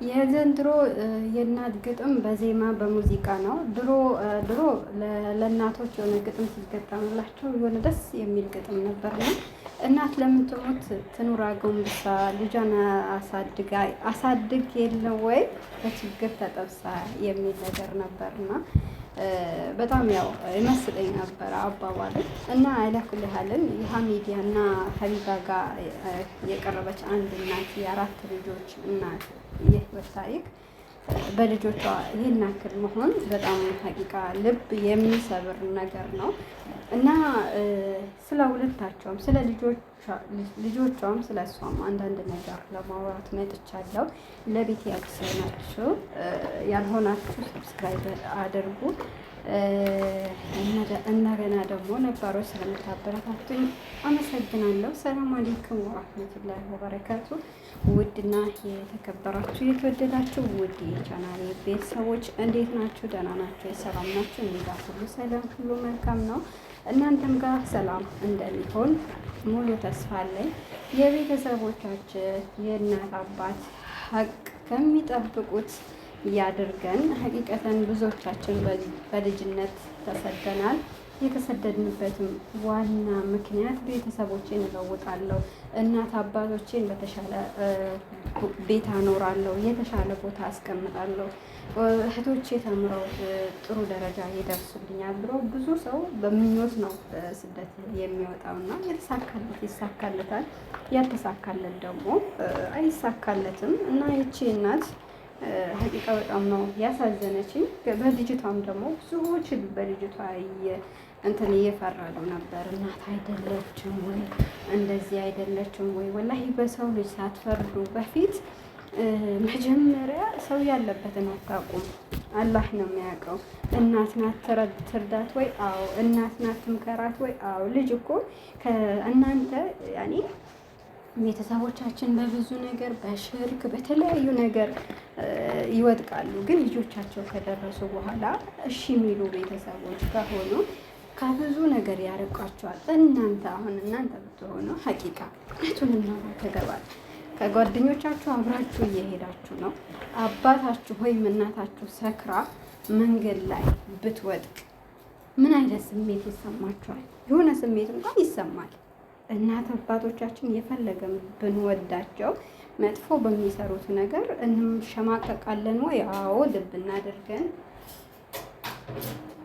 የዘንድሮ የእናት ግጥም በዜማ በሙዚቃ ነው። ድሮ ለእናቶች የሆነ ግጥም ሲገጠምላቸው የሆነ ደስ የሚል ግጥም ነበር ነው። እናት ለምን ትሞት ትኑር አጎንብሳ ልጇን አሳድግ የለ ወይ በችግር ተጠብሳ የሚል ነገር ነበርና በጣም ያው ይመስለኝ ነበር አባባሉ እና አይላኩልሃልን የሀሚዲያ እና ሀቢባ ጋር የቀረበች አንድ እናት የአራት ልጆች እናት የህይወት ታሪክ በልጆቿ ይህን ያክል መሆን በጣም ሀቂቃ ልብ የሚሰብር ነገር ነው እና ስለ ሁለታቸውም ስለ ልጆቿም ስለ እሷም አንዳንድ ነገር ለማውራት መጥቻለሁ። ለቤት ያልሆናችሁ ሰብስክራይብ አድርጉ። እንደገና ደግሞ ነባሮች ስለምታበረታቱኝ አመሰግናለሁ። ሰላም አለይኩም ወራህመቱላሂ ወበረካቱ። ውድና የተከበራችሁ የተወደዳችሁ ውድ የቻናሌ ቤተሰቦች እንዴት ናችሁ? ደህና ናችሁ? ሰላም ናችሁ? እኔ ጋር ሁሉ ሰላም፣ ሁሉ መልካም ነው። እናንተም ጋር ሰላም እንደሚሆን ሙሉ ተስፋ አለኝ። የቤተሰቦቻችን የእናት አባት ሀቅ ከሚጠብቁት ያድርገን። ሀቂቀተን ብዙዎቻችን በልጅነት ተሰደናል። የተሰደድንበትም ዋና ምክንያት ቤተሰቦቼን እለውጣለሁ፣ እናት አባቶቼን በተሻለ ቤት አኖራለሁ፣ የተሻለ ቦታ አስቀምጣለሁ፣ እህቶቼ ተምረው ጥሩ ደረጃ ይደርሱልኛል ብሎ ብዙ ሰው በምኞት ነው ስደት የሚወጣውና የተሳካለት ይሳካለታል፣ ያልተሳካለት ደግሞ አይሳካለትም እና ይቺ እናት ሀቂቃ በጣም ነው ያሳዘነችኝ። በልጅቷም ደግሞ ብዙዎች በልጅቷ እንትን እየፈረዱ ነበር። እናት አይደለችም ወይ እንደዚህ አይደለችም ወይ? ወላሂ በሰው ልጅ ሳትፈርዱ በፊት መጀመሪያ ሰው ያለበትን አታውቁም። አላህ ነው የሚያውቀው። እናት ናት ትርዳት ወይ? አዎ። እናት ናት ትምከራት ወይ? አዎ። ልጅ እኮ ከእናንተ ያኔ ቤተሰቦቻችን በብዙ ነገር በሽርክ በተለያዩ ነገር ይወድቃሉ። ግን ልጆቻቸው ከደረሱ በኋላ እሺ የሚሉ ቤተሰቦች ከሆኑ ከብዙ ነገር ያርቋቸዋል። እናንተ ብትሆኑ ሀቂቃ እውነቱን ተገባል። ከጓደኞቻችሁ አብራችሁ እየሄዳችሁ ነው። አባታችሁ ወይም እናታችሁ ሰክራ መንገድ ላይ ብትወድቅ ምን አይነት ስሜት ይሰማችኋል? የሆነ ስሜት እንኳን ይሰማል። እናት አባቶቻችን የፈለገም ብንወዳቸው መጥፎ በሚሰሩት ነገር እንሸማቀቃለን ወይ? አዎ።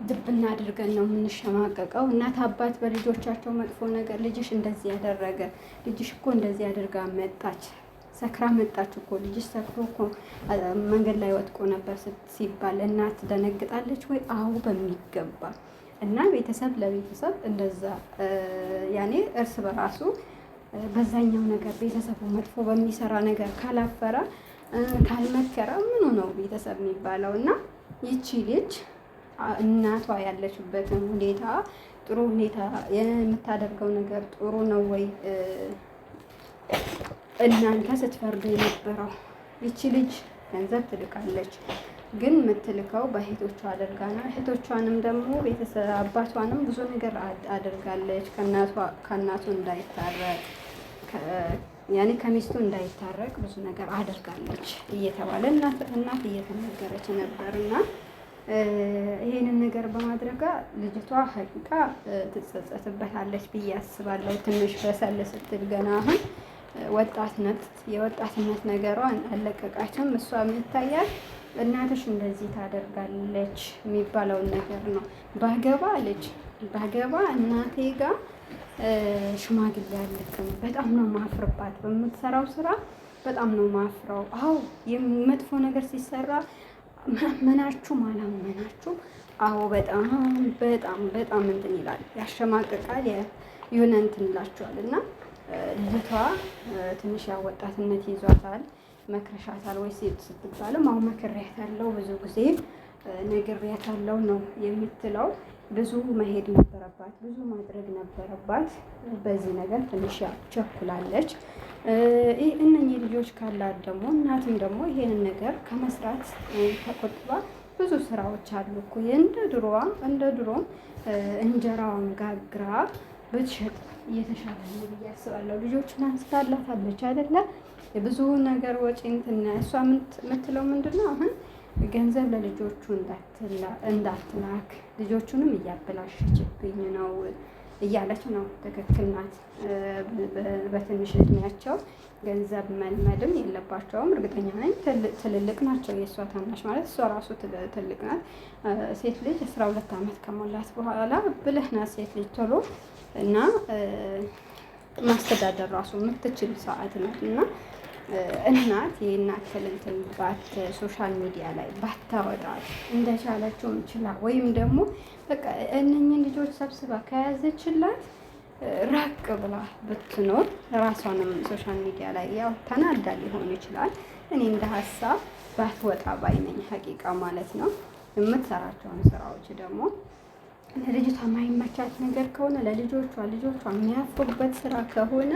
ድብ እናድርገን ነው የምንሸማቀቀው። እናት አባት በልጆቻቸው መጥፎ ነገር ልጅሽ እንደዚህ ያደረገ፣ ልጅሽ እኮ እንደዚህ አድርጋ መጣች፣ ሰክራ መጣች እኮ ልጅሽ ሰክሮ እኮ መንገድ ላይ ወጥቆ ነበር ሲባል እናት ደነግጣለች ወይ? አዎ በሚገባ። እና ቤተሰብ ለቤተሰብ እንደዛ ያኔ እርስ በራሱ በዛኛው ነገር ቤተሰቡ መጥፎ በሚሰራ ነገር ካላፈረ ካልመከረ ምኑ ነው ቤተሰብ የሚባለው? እና ይቺ ልጅ እናቷ ያለችበትን ሁኔታ ጥሩ ሁኔታ የምታደርገው ነገር ጥሩ ነው ወይ? እናንተ ስትፈርዱ የነበረው ይቺ ልጅ ገንዘብ ትልካለች፣ ግን የምትልከው በእህቶቿ አድርጋ ነው። እህቶቿንም ደግሞ ቤተሰብ አባቷንም ብዙ ነገር አድርጋለች። ከእናቱ እንዳይታረቅ ያኔ ከሚስቱ እንዳይታረቅ ብዙ ነገር አድርጋለች እየተባለ እናት እየተነገረች ነበርና ይሄንን ነገር በማድረጓ ልጅቷ ሀቂቃ ትጸጸትበታለች ብዬ አስባለሁ። ትንሽ በሰል ስትል ገና አሁን የወጣትነት ነገሯን አለቀቃችም። እሷ የምታያት እናትሽ እንደዚህ ታደርጋለች የሚባለውን ነገር ነው። ባገባ እናቴ ጋር ሽማግሌ አልክም። በጣም ነው ማፍርባት። በምትሰራው ስራ በጣም ነው ማፍረው። አዎ የመጥፎ ነገር ሲሰራ መናችሁም አላመናችሁም። አዎ በጣም እንትን ይላል፣ ያሸማቅቃል፣ የሆነ እንትን ይላችኋል። እና ልጅቷ ትንሽ ያወጣትነት ይዟታል። መክረሻታል ወይ ስትባልም አሁን መክሬያታለሁ፣ ብዙ ጊዜ ነግሬያታለሁ ነው የምትለው። ብዙ መሄድ ነበረባት፣ ብዙ ማድረግ ነበረባት። በዚህ ነገር ትንሽ ቸኩላለች። እነኚህ ልጆች ካላት ደግሞ እናትም ደግሞ ይሄንን ነገር ከመስራት ተቆጥባ ብዙ ስራዎች አሉ እኮ እንደ ድሮም እንጀራውን ጋግራ ብትሸጥ እየተሻለ ነው ብዬ አስባለሁ። ልጆችን አንስታላታለች አይደለ? ብዙ ነገር ወጪ እንትን እሷ የምትለው ምንድን ነው አሁን ገንዘብ ለልጆቹ እንዳትላክ ልጆቹንም እያበላሸችብኝ ነው እያለች ነው። ትክክል ናት። በትንሽ እድሜያቸው ገንዘብ መልመድም የለባቸውም። እርግጠኛ ነኝ ትልልቅ ናቸው። የእሷ ታናሽ ማለት እሷ ራሱ ትልቅ ናት። ሴት ልጅ 12 ዓመት ከሞላት በኋላ ብልህ ናት ሴት ልጅ ቶሎ እና ማስተዳደር ራሱ የምትችል ሰዓት ናት እና እናት የእናት እንትን ሶሻል ሚዲያ ላይ ባታወጣት እንደቻለችው ችላ ወይም ደግሞ በቃ እነኝህን ልጆች ሰብስባ ከያዘችላት ራቅ ብላ ብትኖር ራሷንም ሶሻል ሚዲያ ላይ ያው ተናዳ ሊሆን ይችላል። እኔ እንደ ሀሳብ ባትወጣ ባይነኝ ሀቂቃ ማለት ነው። የምትሰራቸውን ስራዎች ደግሞ ለልጅቷ የማይመቻት ነገር ከሆነ ልጆቿ የሚያፍሩበት ስራ ከሆነ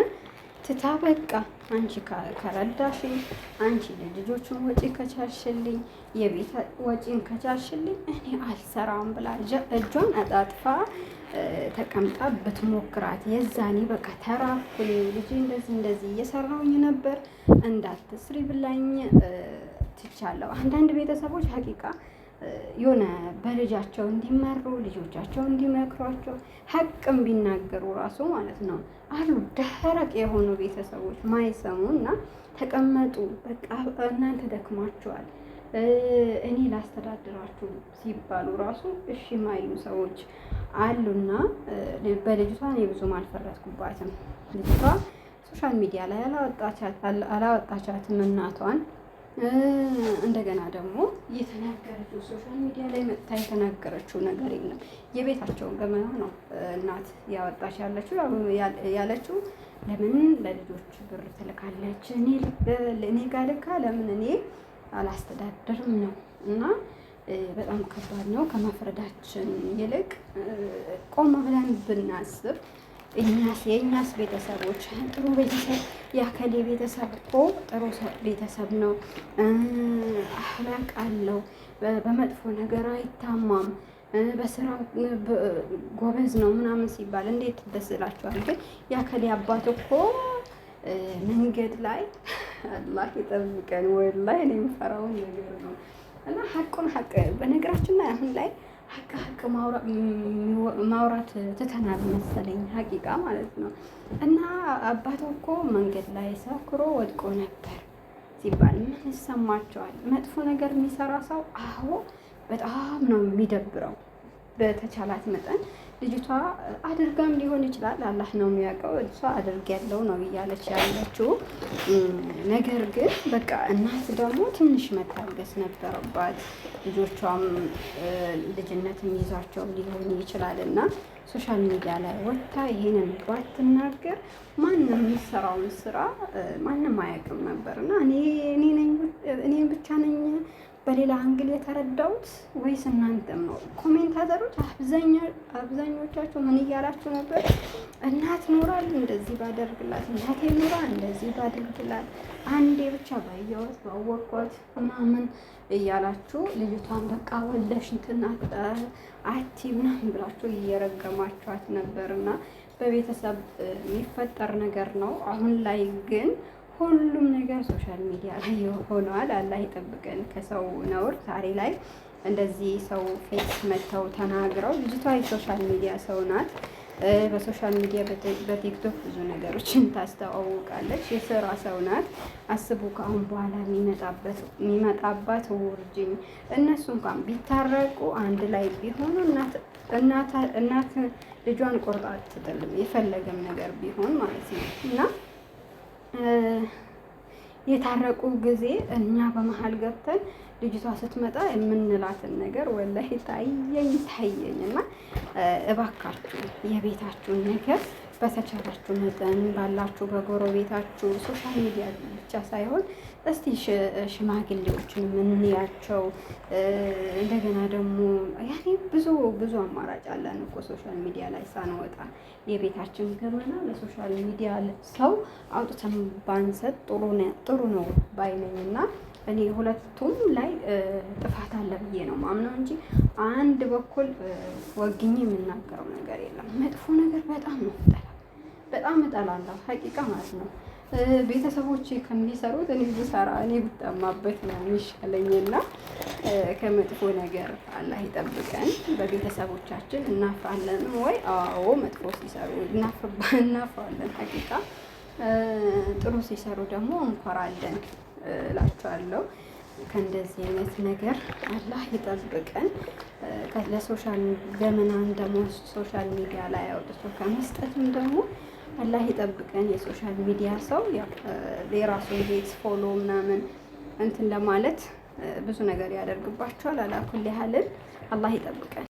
ትታ በቃ አንቺ ከረዳሽኝ፣ አንቺ ልጆቹን ወጪ ከቻልሽልኝ፣ የቤት ወጪን ከቻልሽልኝ እኔ አልሰራም ብላ እጇን አጣጥፋ ተቀምጣ ብትሞክራት የዛኔ በቃ ተራኩኝ ልጄ እንደዚህ እየሰራሁኝ ነበር እንዳትስሪ ብላኝ ትቻለሁ። አንዳንድ ቤተሰቦች ሀቂቃ የሆነ በልጃቸው እንዲመሩ ልጆቻቸው እንዲመክሯቸው ሀቅም ቢናገሩ ራሱ ማለት ነው አሉ ደረቅ የሆኑ ቤተሰቦች ማይሰሙ እና ተቀመጡ በቃ እናንተ ደክሟቸዋል እኔ ላስተዳድራችሁ ሲባሉ ራሱ እሺ ማይሉ ሰዎች አሉና በልጅቷ እኔ ብዙም አልፈረድኩባትም። ልጅቷ ሶሻል ሚዲያ ላይ አላወጣቻትም እናቷን። እንደገና ደግሞ የተናገረችው ሶሻል ሚዲያ ላይ መጥታ የተናገረችው ነገር የለም። የቤታቸውን ገመና ነው እናት ያወጣች ያለችው። ለምን ለልጆች ብር ትልካለች? እኔ ጋር ልካ ለምን እኔ አላስተዳደርም ነው። እና በጣም ከባድ ነው። ከመፍረዳችን ይልቅ ቆም ብለን ብናስብ የእኛስ ቤተሰቦች ጥሩ ቤተሰብ የአከሌ ቤተሰብ እኮ ጥሩ ቤተሰብ ነው፣ አህላቅ አለው፣ በመጥፎ ነገር አይታማም፣ በስራ ጎበዝ ነው ምናምን ሲባል እንዴት ደስ ይላችኋል? ግን የአከሌ አባት እኮ መንገድ ላይ አላህ ይጠብቀን። ወላሂ እኔ የምፈራውን ነገር ነው እና ሀቁን ሀቅ በነገራችን ላይ አሁን ላይ ሀቅ ማውራት ትተናል መሰለኝ ሀቂቃ ማለት ነው። እና አባቱ እኮ መንገድ ላይ ሰክሮ ወድቆ ነበር ሲባል ምን ይሰማቸዋል? መጥፎ ነገር የሚሰራ ሰው አዎ በጣም ነው የሚደብረው። በተቻላት መጠን ልጅቷ አድርጋም ሊሆን ይችላል፣ አላህ ነው የሚያውቀው። እሷ አድርግ ያለው ነው እያለች ያለችው። ነገር ግን በቃ እናት ደግሞ ትንሽ መታገስ ነበረባት። ልጆቿም ልጅነትም ይዟቸው ሊሆን ይችላል እና ሶሻል ሚዲያ ላይ ወጥታ ይሄንን ባትናገር ማንም የሚሰራውን ስራ ማንም አያውቅም ነበር እና እኔ ብቻ ነኝ በሌላ አንግል የተረዳሁት ወይስ እናንተም ነው? ኮሜንታተሮች አብዛኞቻችሁ ምን እያላችሁ ነበር? እናት ኖራል እንደዚህ ባደርግላት፣ እናቴ ኖራ እንደዚህ ባደርግላት፣ አንዴ ብቻ ባየኋት ባወቅኳት ምናምን እያላችሁ ልጅቷን በቃ ወለሽ እንትን አቲ ምናምን ብላችሁ እየረገማችኋት ነበርና በቤተሰብ የሚፈጠር ነገር ነው። አሁን ላይ ግን ሁሉም ነገር ሶሻል ሚዲያ ላይ ሆኗል። አላህ ይጠብቀን ከሰው ነውር። ዛሬ ላይ እንደዚህ ሰው ፌስ መተው ተናግረው ልጅቷ የሶሻል ሚዲያ ሰው ናት። በሶሻል ሚዲያ በቲክቶክ ብዙ ነገሮችን ታስተዋውቃለች። የስራ ሰው ናት። አስቡ ከአሁን በኋላ የሚመጣባት ውርጅኝ። እነሱ እንኳን ቢታረቁ አንድ ላይ ቢሆኑ እናት ልጇን ቆርጣ አትጥልም፣ የፈለገም ነገር ቢሆን ማለት ነው እና የታረቁ ጊዜ እኛ በመሀል ገብተን ልጅቷ ስትመጣ የምንላትን ነገር ወላሂ ታየኝ እና እባካችሁ የቤታችሁን ነገር በተቻላችሁ መጠን ባላችሁ በጎረቤታችሁ ሶሻል ሚዲያ ብቻ ሳይሆን እስቲ ሽማግሌዎችን ምንያቸው። እንደገና ደግሞ ያኔ ብዙ አማራጭ አለን እኮ ሶሻል ሚዲያ ላይ ሳንወጣ የቤታችን ገመና ለሶሻል ሚዲያ ሰው አውጥተን ባንሰጥ ጥሩ ነው ባይነኝና እኔ ሁለቱም ላይ ጥፋት አለ ብዬ ነው ማምነው እንጂ አንድ በኩል ወግኜ የምናገረው ነገር የለም። መጥፎ ነገር በጣም ነው በጣም እጠላለሁ ሀቂቃ ማለት ነው። ቤተሰቦቼ ከሚሰሩት እኔ ብሰራ እኔ ብጠማበት ነው የሚሻለኝና ከመጥፎ ነገር አላህ ይጠብቀን። በቤተሰቦቻችን እናፍራለን ወይ? አዎ፣ መጥፎ ሲሰሩ እናፍራለን ሀቂቃ። ጥሩ ሲሰሩ ደግሞ እንኮራለን እላቸዋለሁ። ከእንደዚህ አይነት ነገር አላህ ይጠብቀን። ለሶሻል ገመናን ደግሞ ሶሻል ሚዲያ ላይ አውጥቶ ከመስጠትም ደግሞ አላህ ይጠብቀን። የሶሻል ሚዲያ ሰው ያው የራሱን ቤት ፎሎ ምናምን እንትን ለማለት ብዙ ነገር ያደርግባቸዋል። አላኩል ያህልን አላህ ይጠብቀን።